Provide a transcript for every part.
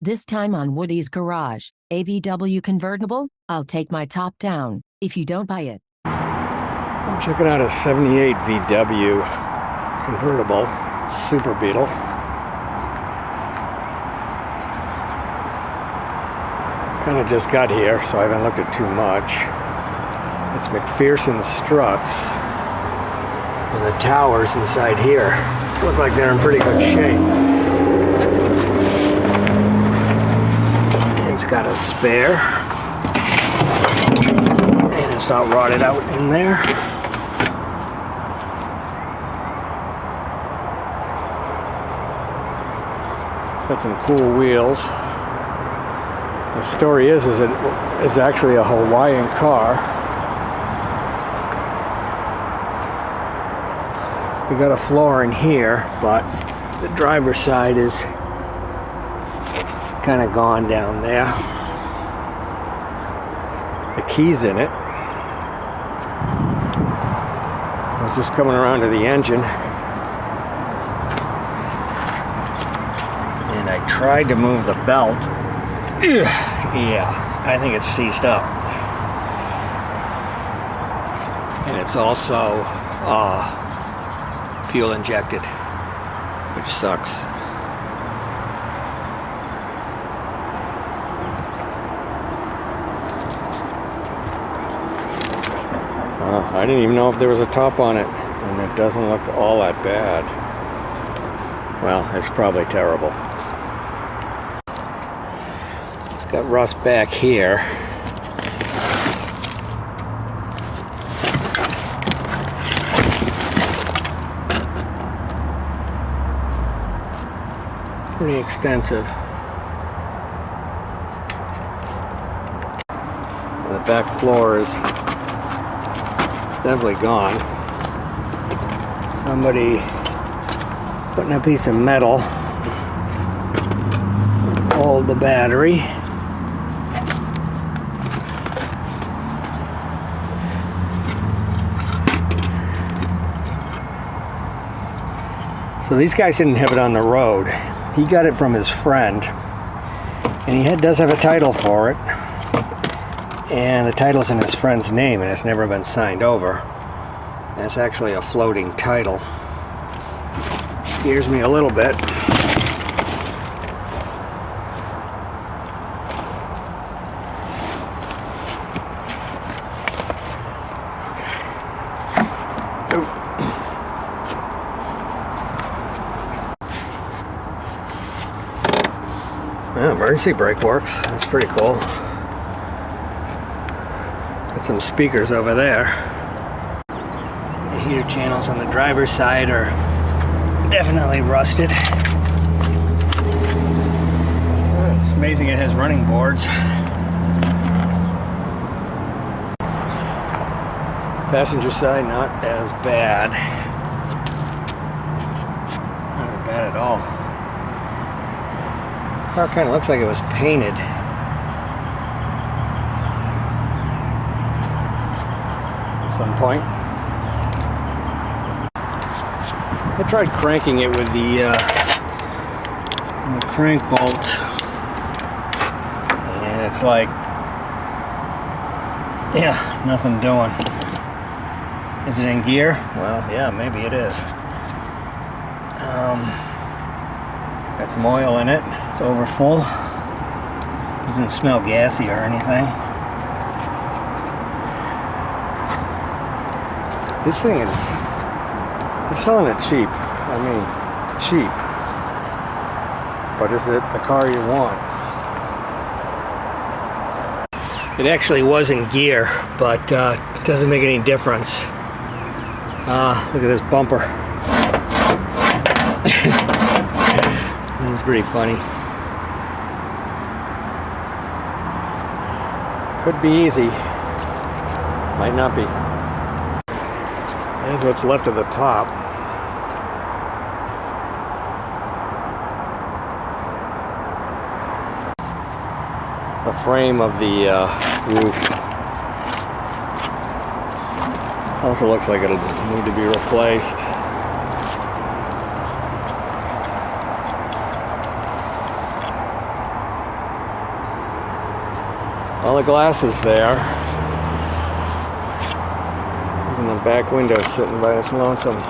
This time on Woody's Garage, a VW convertible. I'll take my top down if you don't buy it. I'm checking out a 78 VW convertible Super Beetle. Kind of just got here, so I haven't looked at too much. It's McPherson's struts. And the towers inside here look like they're in pretty good shape. It's got a spare. And it's not rotted out in there. Got some cool wheels. The story is it is actually a Hawaiian car. We got a floor in here, but the driver's side is kind of gone down there. The key's in it. I was just coming around to the engine, and I tried to move the belt. Yeah, I think it's seized up. And it's also fuel injected, which sucks. I didn't even know if there was a top on it, and it doesn't look all that bad. Well, it's probably terrible. It's got rust back here. Pretty extensive. The back floor is definitely gone. Somebody putting a piece of metal to hold the battery. So these guys didn't have it on the road. He got it from his friend, and he does have a title for it. And the title's in his friend's name, and it's never been signed over. And it's actually a floating title. Scares me a little bit. Well, emergency brake works. That's pretty cool. Got some speakers over there. The heater channels on the driver's side are definitely rusted. It's amazing it has running boards. Passenger side, not as bad. Not as bad at all. The car kind of looks like it was painted. At some point. I tried cranking it with the crank bolt, and it's like, yeah, nothing doing. Is it in gear? Well, yeah, maybe it is. Got some oil in it. It's over full. Doesn't smell gassy or anything. This thing is, they're selling it cheap. I mean, cheap. But is it the car you want? It actually was in gear, but it doesn't make any difference. Look at this bumper. That's pretty funny. Could be easy. Might not be. Here's what's left of the top. The frame of the roof also looks like it'll need to be replaced. All the glass is there. And the back window sitting by its lonesome.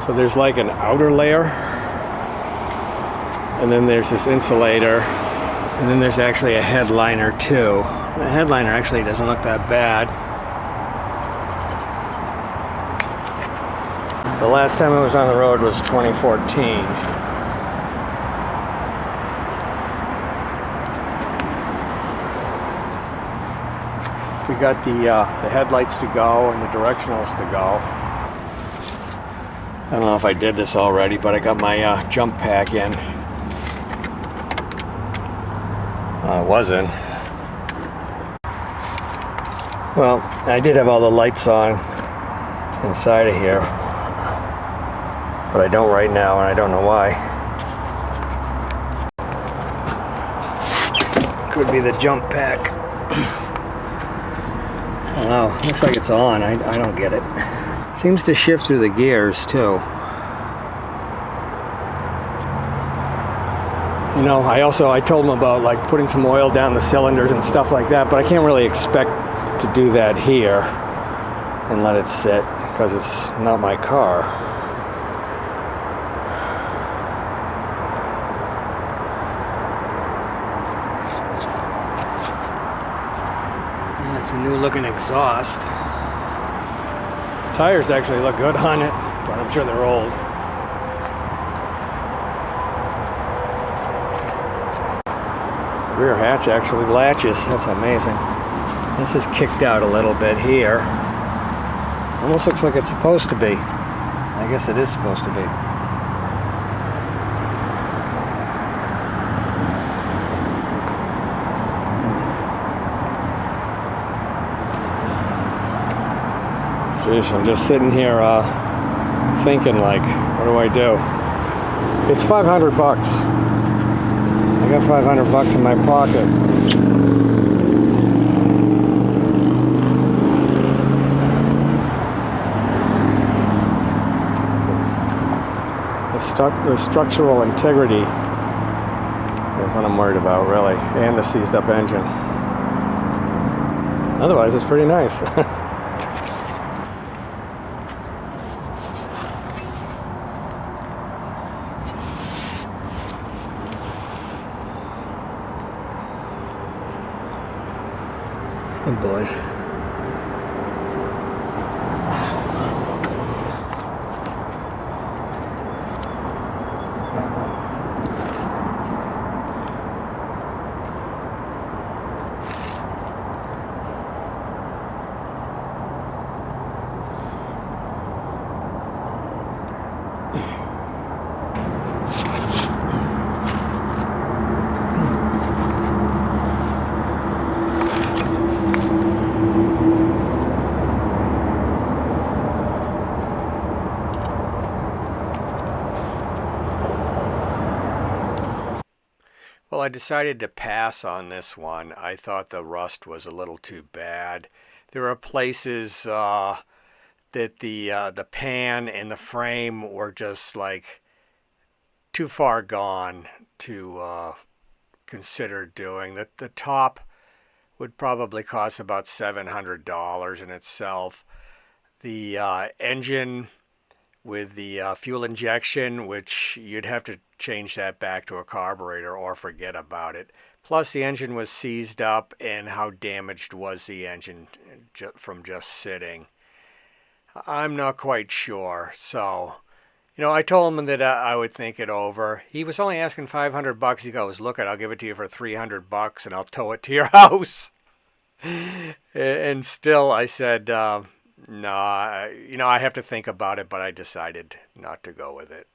So there's like an outer layer, and then there's this insulator, and then there's actually a headliner too. The headliner actually doesn't look that bad. The last time I was on the road was 2014. We got the headlights to go and the directionals to go. I don't know if I did this already, but I got my jump pack in. It wasn't. Well, I did have all the lights on inside of here, but I don't right now, and I don't know why. Could be the jump pack. I don't know. Looks like it's on. I don't get it. Seems to shift through the gears too. You know, I told them about like putting some oil down the cylinders and stuff like that, but I can't really expect to do that here and let it sit because it's not my car. It's a new looking exhaust. Tires actually look good on it, but I'm sure they're old. Rear hatch actually latches. That's amazing. This is kicked out a little bit here. Almost looks like it's supposed to be. I guess it is supposed to be. Jeez, I'm just sitting here thinking like, what do I do? It's $500. I got $500 in my pocket. The structural integrity is what I'm worried about, really, and the seized up engine. Otherwise, it's pretty nice. Oh boy. Well, I decided to pass on this one. I thought the rust was a little too bad. There are places that the pan and the frame were just like too far gone to consider doing. The top would probably cost about $700 in itself. The engine with the fuel injection, which you'd have to change that back to a carburetor or forget about it. Plus the engine was seized up, and how damaged was the engine from just sitting? I'm not quite sure. So, I told him that I would think it over. He was only asking $500. He goes, look, I'll give it to you for $300 and I'll tow it to your house. And still I said, no, I have to think about it, but I decided not to go with it.